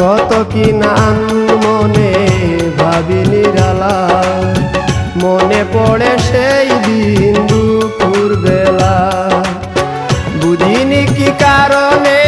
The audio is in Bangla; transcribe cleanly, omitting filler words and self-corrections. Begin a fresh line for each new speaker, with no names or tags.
কত কি নান মনে ভাবি নিরালা, মনে পড়ে সেই দিন দুপুর বেলা। বুঝিনি কি কারণে